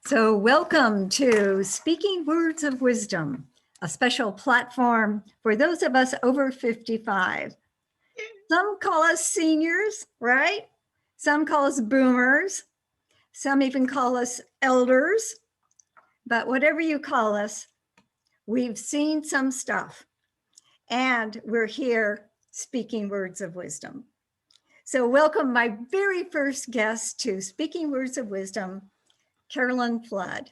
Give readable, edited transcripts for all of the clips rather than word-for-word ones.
So welcome to Speaking Words of Wisdom, a special platform for those of us over 55. Some call us seniors, right? Some call us boomers. Some even call us elders. But whatever you call us, we've seen some stuff. And we're here speaking words of wisdom. So welcome my very first guest to Speaking Words of Wisdom, Carolyn Flood.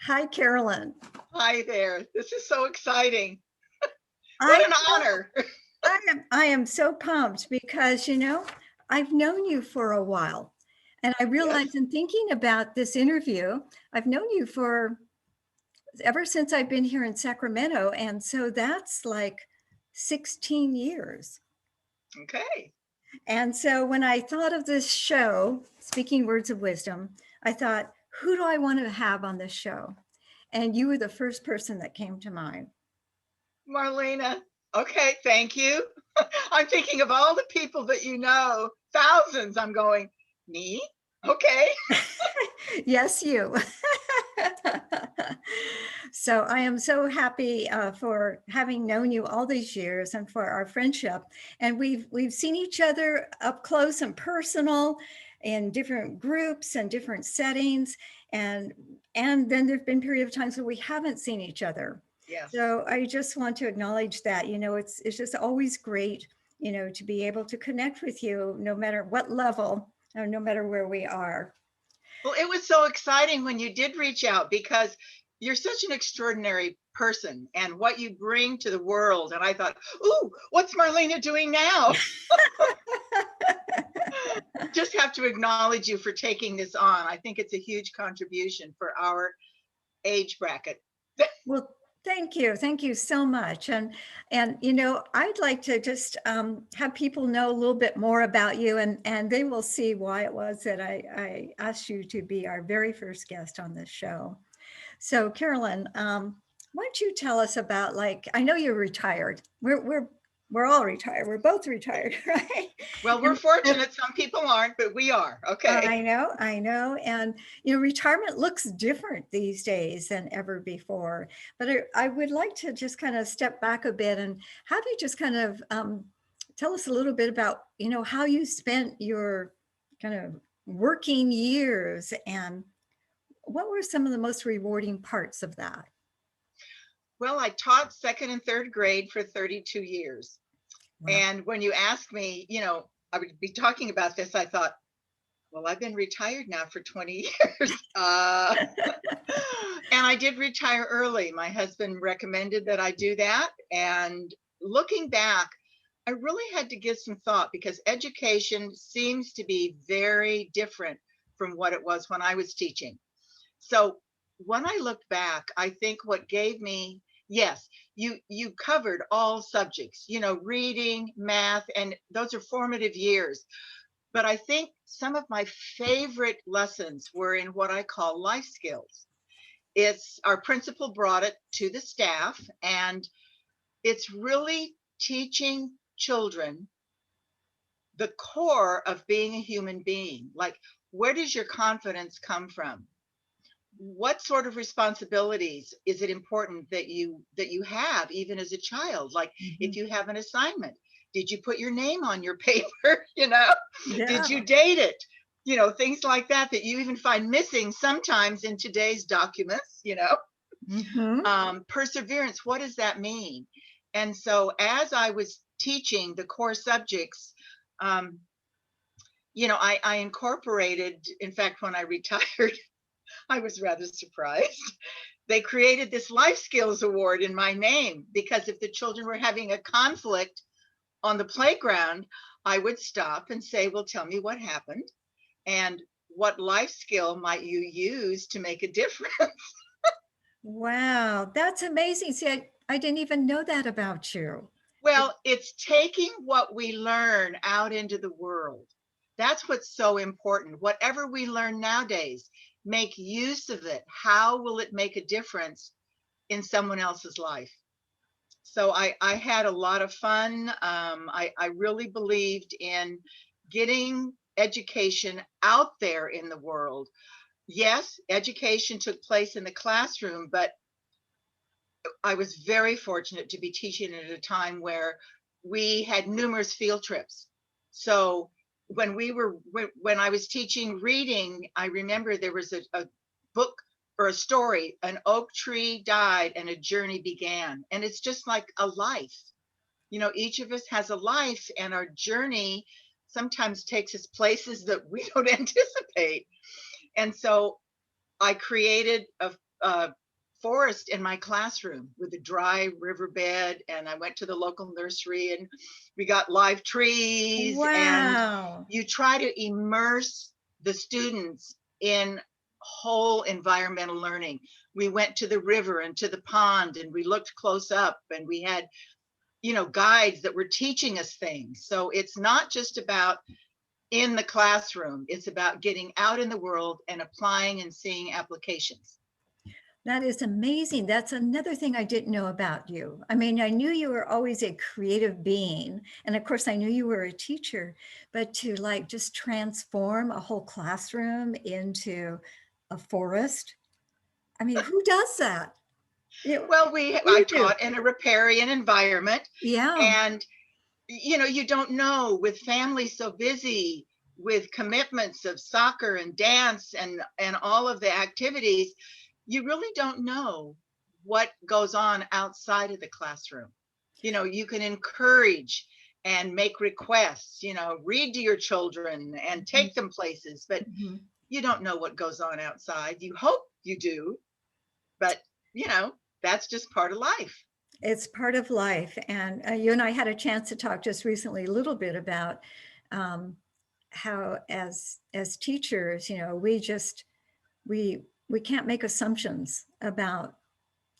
Hi, Carolyn. Hi there. This is so exciting. What an honor. I am so pumped because, I've known you for a while. And I realized in thinking about this interview, I've known you for ever since I've been here in Sacramento. And so that's like 16 years. Okay. And so when I thought of this show, Speaking Words of Wisdom, I thought, who do I want to have on this show? And you were the first person that came to mind. Marlena. Okay, thank you. I'm thinking of all the people that you know, thousands. I'm going, me? Okay. Yes, you. So I am so happy for having known you all these years and for our friendship. And we've seen each other up close and personal in different groups and different settings. And then there've been period of times where we haven't seen each other. Yes. So I just want to acknowledge that, it's just always great, to be able to connect with you no matter what level or no matter where we are. Well, it was so exciting when you did reach out because you're such an extraordinary person and what you bring to the world. And I thought, ooh, what's Marlena doing now? Just have to acknowledge you for taking this on. I think it's a huge contribution for our age bracket. Well, thank you. Thank you so much. And I'd like to just have people know a little bit more about you and they will see why it was that I asked you to be our very first guest on this show. So Carolyn, why don't you tell us about, I know you're retired. We're all retired. We're both retired, right? Well, we're fortunate. Some people aren't, but we are. Okay. I know. And, retirement looks different these days than ever before. But I would like to just kind of step back a bit and have you just kind of tell us a little bit about, how you spent your kind of working years and what were some of the most rewarding parts of that? Well, I taught second and third grade for 32 years. Wow. And when you asked me, I would be talking about this, I thought, well, I've been retired now for 20 years. And I did retire early. My husband recommended that I do that. And looking back, I really had to give some thought because education seems to be very different from what it was when I was teaching. So when I looked back, I think what gave me, yes, you covered all subjects, reading, math, and those are formative years. But I think some of my favorite lessons were in what I call life skills. It's our principal brought it to the staff, and it's really teaching children the core of being a human being. Like, where does your confidence come from? What sort of responsibilities is it important that you have even as a child? Like, if you have an assignment, did you put your name on your paper? Yeah. Did you date it? Things like that you even find missing sometimes in today's documents. Perseverance, what does that mean? And so as I was teaching the core subjects, I incorporated, in fact, when I retired, I was rather surprised. They created this life skills award in my name because if the children were having a conflict on the playground, I would stop and say, well, tell me what happened and what life skill might you use to make a difference? Wow, that's amazing. See, I didn't even know that about you. Well, it's taking what we learn out into the world. That's what's so important. Whatever we learn nowadays, make use of it. How will it make a difference in someone else's life? So I had a lot of fun. I really believed in getting education out there in the world, yes, education took place in the classroom, but I was very fortunate to be teaching at a time where we had numerous field trips. So when I was teaching reading, I remember there was a book or a story, an oak tree died and a journey began. And it's just like a life. You know, each of us has a life, and our journey sometimes takes us places that we don't anticipate. And so I created a forest in my classroom with a dry riverbed, and I went to the local nursery and we got live trees, and Wow. you try to immerse the students in whole environmental learning. We went to the river and to the pond, and we looked close up, and we had, you know, guides that were teaching us things. So it's not just about in the classroom, it's about getting out in the world and applying and seeing applications. That is amazing. That's another thing I didn't know about you. I mean, I knew you were always a creative being. And of course, I knew you were a teacher, but to like just transform a whole classroom into a forest. I mean, who does that? You know, Well, what do I you do? taught in a riparian environment, Yeah. and you know, you don't know, with families so busy with commitments of soccer and dance and all of the activities, you really don't know what goes on outside of the classroom. You know, you can encourage and make requests, you know, read to your children and take them places, but Mhm. you don't know what goes on outside. You hope you do, but you know, that's just part of life. It's part of life. And you and I had a chance to talk just recently a little bit about um, how as teachers, you know, we can't make assumptions about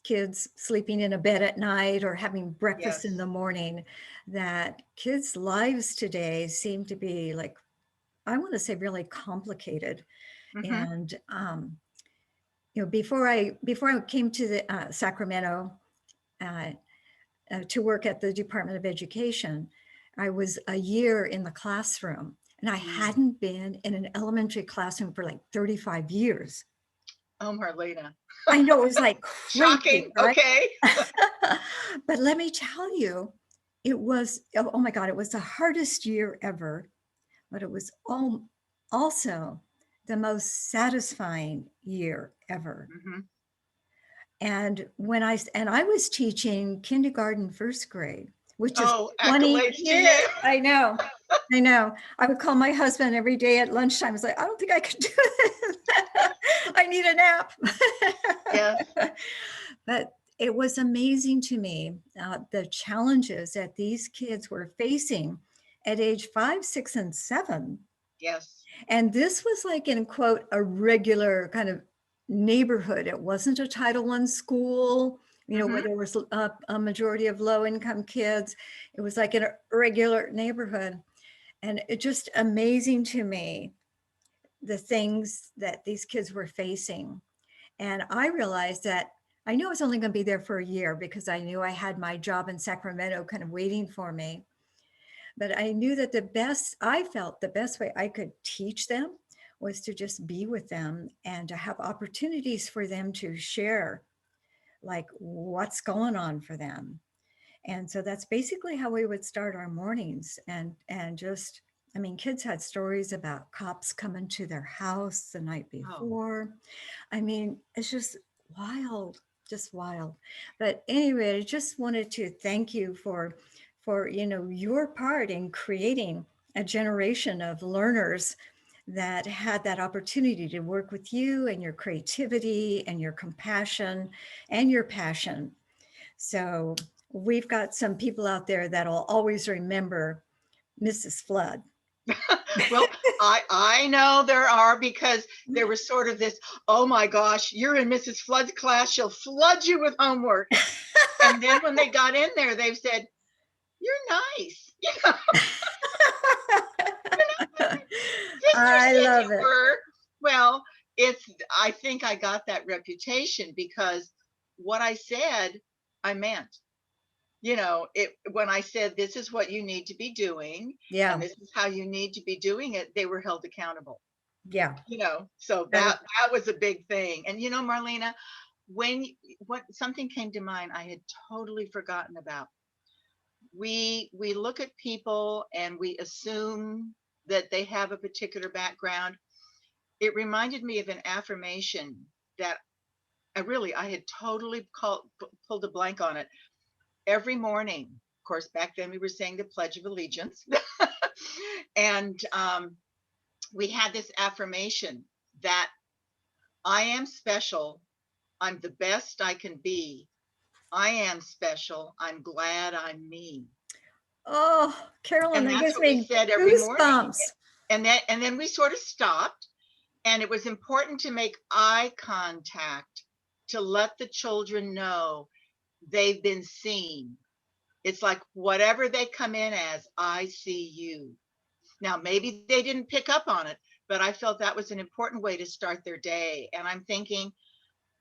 kids sleeping in a bed at night or having breakfast in Yes. the morning. That kids' lives today seem to be like, I want to say, really complicated. Hmm. And you know, before I came to the Sacramento uh, to work at the Department of Education, I was a year in the classroom, and I Mm. hadn't been in an elementary classroom for like 35 years. Oh, Marlena. I know, it was like crazy, Shocking. right? Okay. But let me tell you, it was, oh my God, it was the hardest year ever, but it was also the most satisfying year ever. Hmm. And I was teaching kindergarten, first grade, which is Oh, 20 accolades to kids. you. I know. I know. I would call my husband every day at lunchtime. I was like, I don't think I could do this. I need a nap. Yes. But it was amazing to me, the challenges that these kids were facing at age 5, 6, and 7. Yes. And this was like in quote, a regular kind of neighborhood. It wasn't a Title I school, you know, where Hmm. there was a majority of low income kids. It was like in a regular neighborhood. And it just amazing to me, the things that these kids were facing. And I realized that I knew I was only going to be there for a year because I knew I had my job in Sacramento kind of waiting for me. But I knew that I felt the best way I could teach them was to just be with them and to have opportunities for them to share like what's going on for them. And so that's basically how we would start our mornings. And just, I mean, kids had stories about cops coming to their house the night Oh, before. I mean, it's just wild. But anyway, I just wanted to thank you for you know your part in creating a generation of learners that had that opportunity to work with you and your creativity and your compassion and your passion. So we've got some people out there that'll always remember Mrs. Flood. well, I know there are, because there was sort of this, oh my gosh, you're in Mrs. Flood's class, she'll flood you with homework. And then when they got in there, they've said, you're nice. You know, sister I said love you it. were. Well, it's, I think I got that reputation because what I said, I meant. You know, it, when I said this is what you need to be doing and Yeah. this is how you need to be doing it, they were held accountable. Yeah. So That is, that was a big thing. And Marlena, what something came to mind I had totally forgotten about. We look at people and we assume that they have a particular background. It reminded me of an affirmation that I had totally pulled a blank on it. Every morning, of course, back then we were saying the Pledge of Allegiance. And we had this affirmation that I am special. I'm the best I can be. I am special. I'm glad I'm me. oh, Carolyn, And that that's gives what we me said every morning. goosebumps. And then we sort of stopped, and it was important to make eye contact to let the children know they've been seen. It's like, whatever they come in as, I see you. Now, maybe they didn't pick up on it, but I felt that was an important way to start their day. And I'm thinking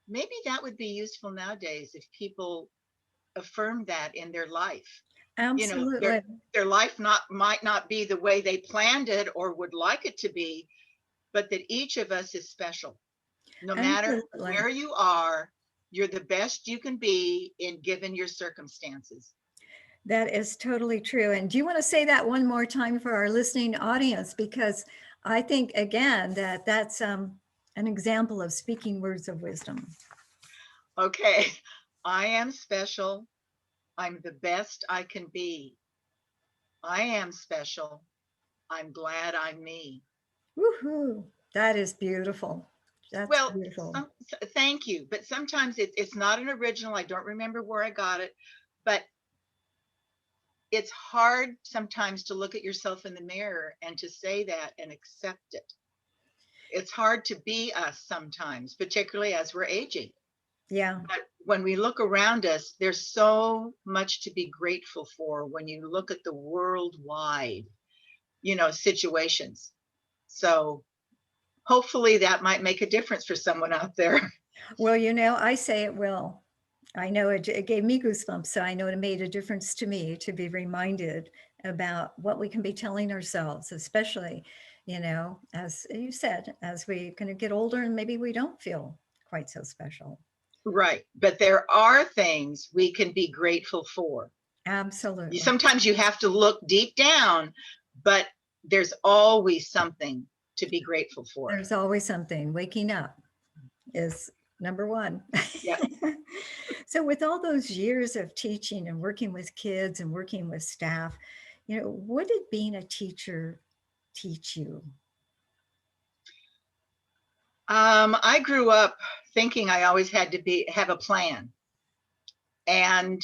maybe that would be useful nowadays if people affirm that in their life. Absolutely. Their life might not be the way they planned it or would like it to be, but that each of us is special. No matter Absolutely. where you are, you're the best you can be in given your circumstances. That is totally true. And do you want to say that one more time for our listening audience? Because I think, again, that that's an example of speaking words of wisdom. Okay. I am special. I'm the best I can be. I am special. I'm glad I'm me. Woohoo. That is beautiful. That's Well, beautiful. thank you. But sometimes it's not an original. I don't remember where I got it, but it's hard sometimes to look at yourself in the mirror and to say that and accept it. It's hard to be us sometimes, particularly as we're aging. Yeah. But when we look around us, there's so much to be grateful for when you look at the worldwide, situations. So hopefully that might make a difference for someone out there. Well, I say it will. I know it gave me goosebumps, so I know it made a difference to me to be reminded about what we can be telling ourselves, especially, as you said, as we kind of get older and maybe we don't feel quite so special. Right. But there are things we can be grateful for. Absolutely. Sometimes you have to look deep down, but there's always something to be grateful for. There's always something. Waking up is number one. Yeah. So with all those years of teaching and working with kids and working with staff, what did being a teacher teach you? I grew up thinking I always had to have a plan. And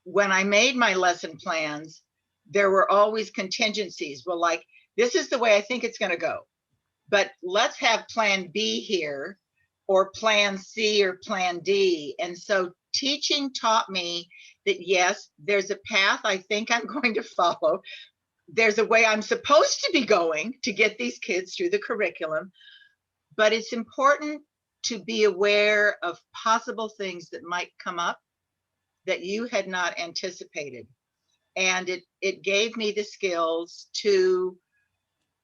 when I made my lesson plans, there were always contingencies. Well, like, this is the way I think it's going to go, but let's have plan B here, or plan C, or plan D. And so teaching taught me that, yes, there's a path I think I'm going to follow. There's a way I'm supposed to be going to get these kids through the curriculum, but it's important to be aware of possible things that might come up that you had not anticipated. And it gave me the skills to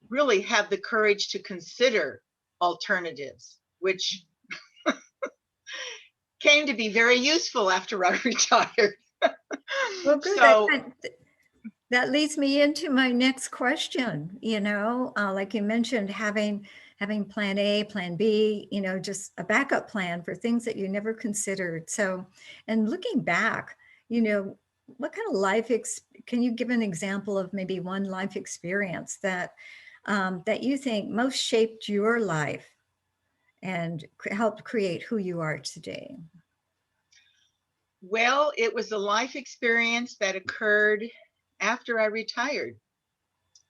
really have the courage to consider alternatives, which came to be very useful after I retired. Well, good. So That leads me into my next question. Like you mentioned, having plan A, plan B, just a backup plan for things that you never considered. So, and looking back, what kind of can you give an example of maybe one life experience that you think most shaped your life and helped create who you are today? well, it was a life experience that occurred after I retired.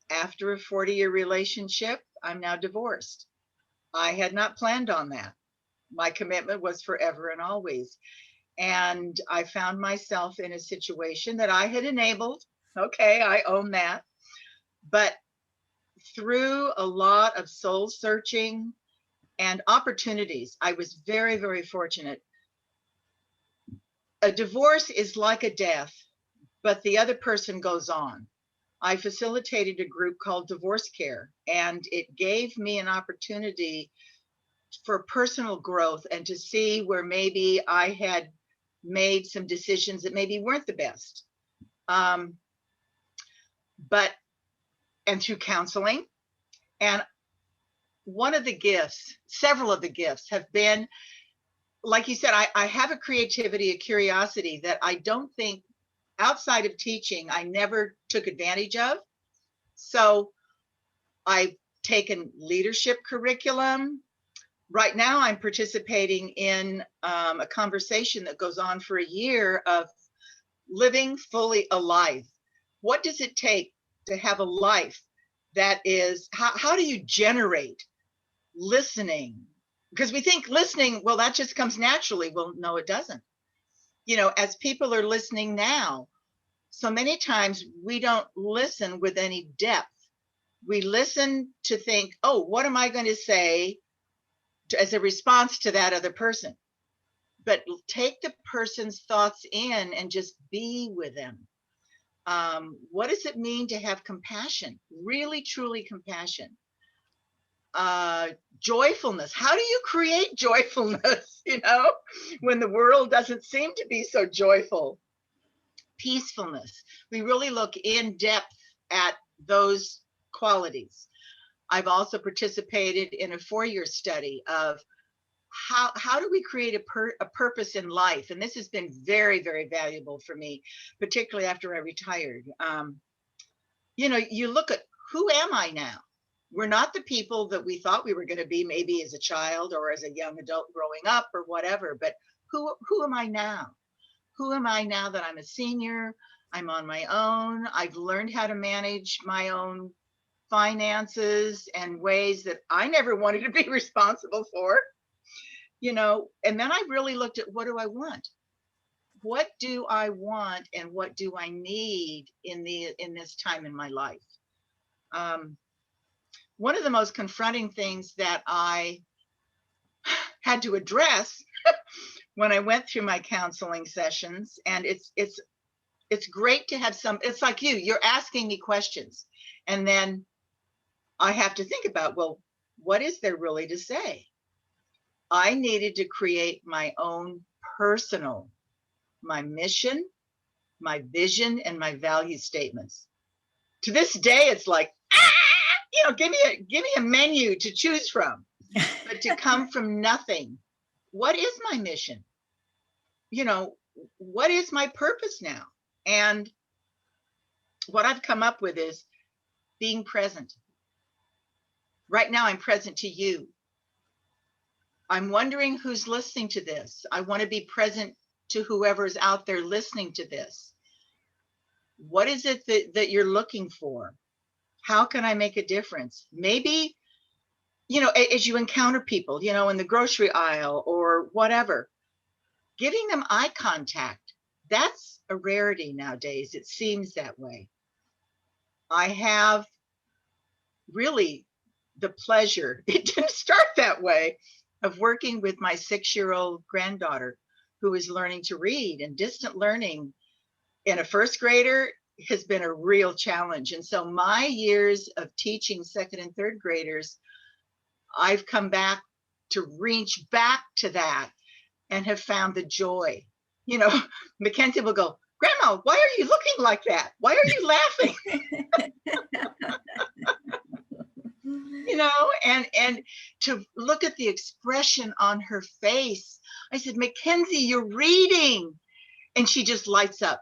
After a 40-year relationship, I'm now divorced. I had not planned on that. My commitment was forever and always. And I found myself in a situation that I had enabled. Okay, I own that. But through a lot of soul searching and opportunities, I was very, very fortunate. A divorce is like a death, but the other person goes on. I facilitated a group called Divorce Care, and it gave me an opportunity for personal growth and to see where maybe I had made some decisions that maybe weren't the best. But, and through counseling, and one of the gifts, several of the gifts have been, like you said, I have a creativity, a curiosity that I don't think outside of teaching, I never took advantage of. So I've taken leadership curriculum. Right now I'm participating in a conversation that goes on for a year of living fully alive. What does it take to have a life that is, how do you generate listening? Because we think listening, well, that just comes naturally. Well, no, it doesn't. You know, as people are listening now, so many times we don't listen with any depth. We listen to think, oh, what am I going to say as a response to that other person? But take the person's thoughts in and just be with them. What does it mean to have compassion? Really, truly compassion. Joyfulness. How do you create joyfulness, you know, when the world doesn't seem to be so joyful? Peacefulness. We really look in depth at those qualities. I've also participated in a 4-year study of how do we create a purpose in life? And this has been very, very valuable for me, particularly after I retired. You know, you look at, who am I now? We're not the people that we thought we were going to be, maybe as a child or as a young adult growing up or whatever, but who am I now? Who am I now that I'm a senior? I'm on my own. I've learned how to manage my own finances and ways that I never wanted to be responsible for, you know. And then I really looked at, what do I want? What do I want and what do I need in this time in my life? One of the most confronting things that I had to address when I went through my counseling sessions, and it's great to have some, it's like you're asking me questions, and then I have to think about, well, what is there really to say? I needed to create my own personal, my mission, my vision, and my value statements. To this day, it's like, you know, give me a menu to choose from. But to come from nothing, what is my mission? You know, what is my purpose now? And what I've come up with is being present. Right now, I'm present to you. I'm wondering who's listening to this. I want to be present to whoever's out there listening to this. What is it that you're looking for? How can I make a difference? Maybe, you know, as you encounter people, you know, in the grocery aisle or whatever, giving them eye contact, that's a rarity nowadays. It seems that way. I have really the pleasure, it didn't start that way, of working with my 6-year-old granddaughter who is learning to read, and distant learning in a first grader has been a real challenge. And so my years of teaching second and third graders, I've come back to reach back to that and have found the joy. You know, Mackenzie will go, Grandma, why are you looking like that? Why are you laughing? You know, and to look at the expression on her face. I said, Mackenzie, you're reading. And she just lights up.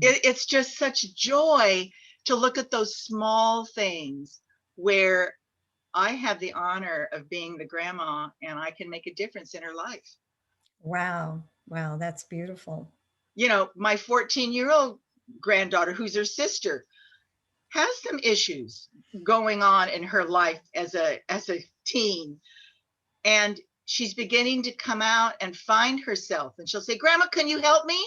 It's just such joy to look at those small things where I have the honor of being the grandma and I can make a difference in her life. Wow. Wow. That's beautiful. You know, my 14-year-old granddaughter, who's her sister, has some issues going on in her life as a teen. And she's beginning to come out and find herself. And she'll say, Grandma, can you help me?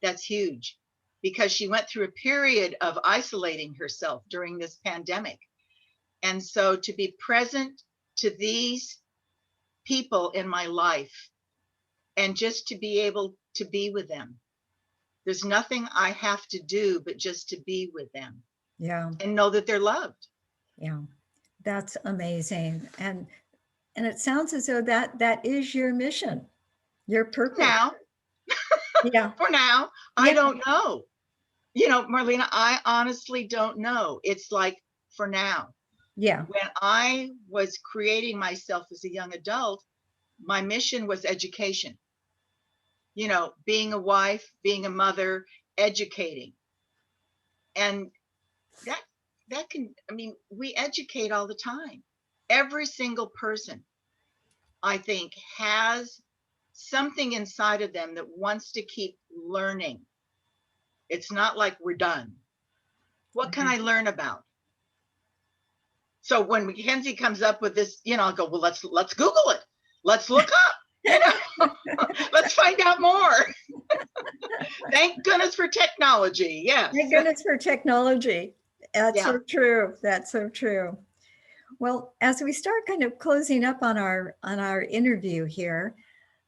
That's huge, because she went through a period of isolating herself during this pandemic. And so to be present to these people in my life and just to be able to be with them. There's nothing I have to do but just to be with them. Yeah. and know that they're loved. Yeah. That's amazing. And it sounds as though that is your mission, your purpose. Now, Yeah. for now, I Yeah. don't know. Marlena, I honestly don't know. It's like for now. Yeah. When I was creating myself as a young adult, my mission was education. Being a wife, being a mother, educating. And that that can, I mean, we educate all the time. Every single person, I think, has something inside of them that wants to keep learning. It's not like we're done. What can I learn about? So when Mackenzie comes up with this, I'll go, well, let's Google it. Let's look up, let's find out more. Thank goodness for technology. Yes. Thank goodness for technology. That's Yeah. so true. That's so true. Well, as we start kind of closing up on our interview here,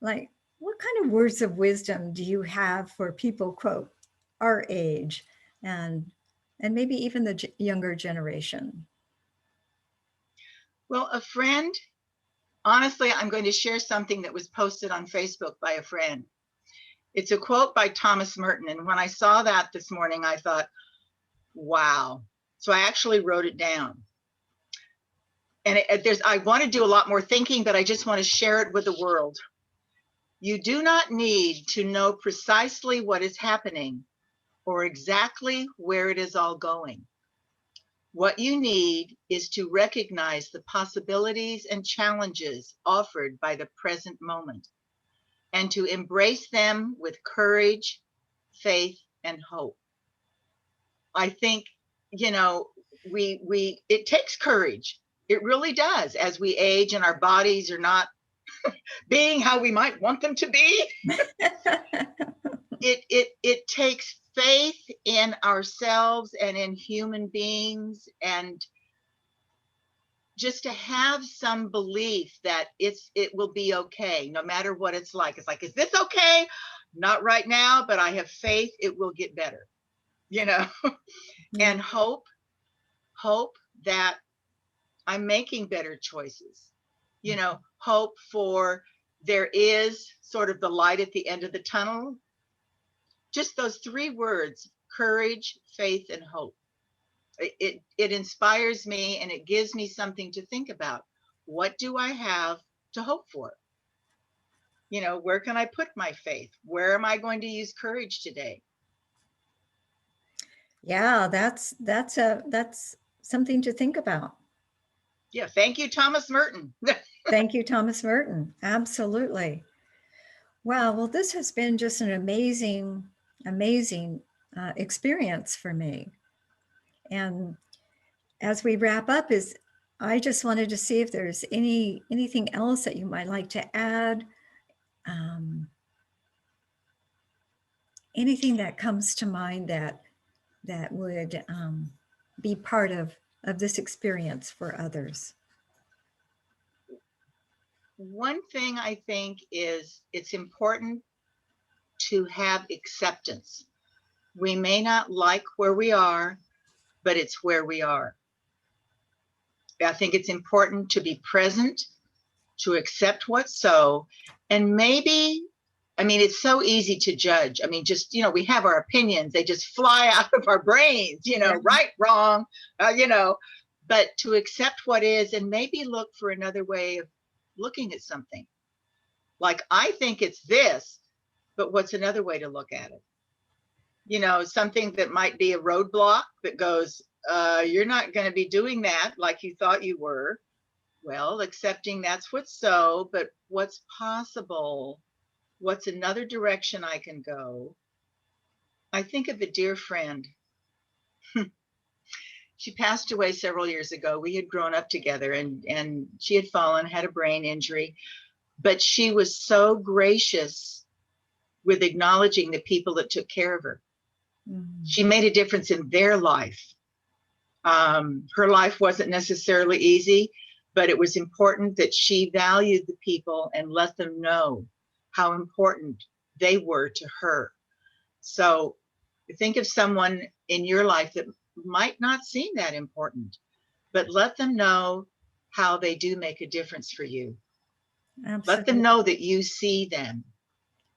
like what kind of words of wisdom do you have for people, quote, our age and maybe even the younger generation? Well, a friend, honestly, I'm going to share something that was posted on Facebook by a friend. It's a quote by Thomas Merton. And when I saw that this morning, I thought, wow. So I actually wrote it down. And I want to do a lot more thinking, but I just want to share it with the world. You do not need to know precisely what is happening or exactly where it is all going. What you need is to recognize the possibilities and challenges offered by the present moment and to embrace them with courage, faith, and hope. I think, it takes courage. It really does. As we age and our bodies are not being how we might want them to be, it takes faith in ourselves and in human beings, and just to have some belief that it will be okay no matter what it's like. It's like, is this okay? Not right now, but I have faith it will get better. And hope that I'm making better choices. Hope for there is sort of the light at the end of the tunnel. Just those three words: courage, faith, and hope. It inspires me, and it gives me something to think about. What do I have to hope for? Where can I put my faith? Where am I going to use courage today? Yeah, that's something to think about. Yeah, thank you, Thomas Merton. Thank you, Thomas Merton. Absolutely. Wow. Well, this has been just an amazing experience for me. And as we wrap up, I just wanted to see if there's anything else that you might like to add. Anything that comes to mind that would be part of this experience for others. One thing I think is it's important to have acceptance. We may not like where we are, but it's where we are. I think it's important to be present, to accept what's so, and maybe, it's so easy to judge. Just, we have our opinions, they just fly out of our brains, right, wrong, but to accept what is and maybe look for another way of looking at something. Like, I think it's this, but what's another way to look at it? Something that might be a roadblock that goes, you're not going to be doing that like you thought you were. Well, accepting that's what's so, but what's possible? What's another direction I can go? I think of a dear friend. She passed away several years ago. We had grown up together, and she had fallen, had a brain injury, but she was so gracious with acknowledging the people that took care of her. She made a difference in their life. Her life wasn't necessarily easy, but it was important that she valued the people and let them know how important they were to her. So think of someone in your life that might not seem that important, but let them know how they do make a difference for you. Let them Absolutely. know that you see them,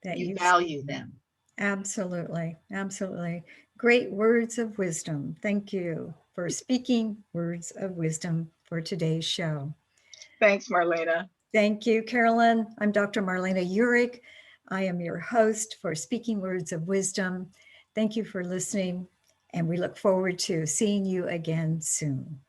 That you you value them. Absolutely. Absolutely. Great words of wisdom. Thank you for speaking words of wisdom for today's show. Thanks, Marlena. Thank you, Carolyn. I'm Dr. Marlena Urick. I am your host for Speaking Words of Wisdom. Thank you for listening, and we look forward to seeing you again soon.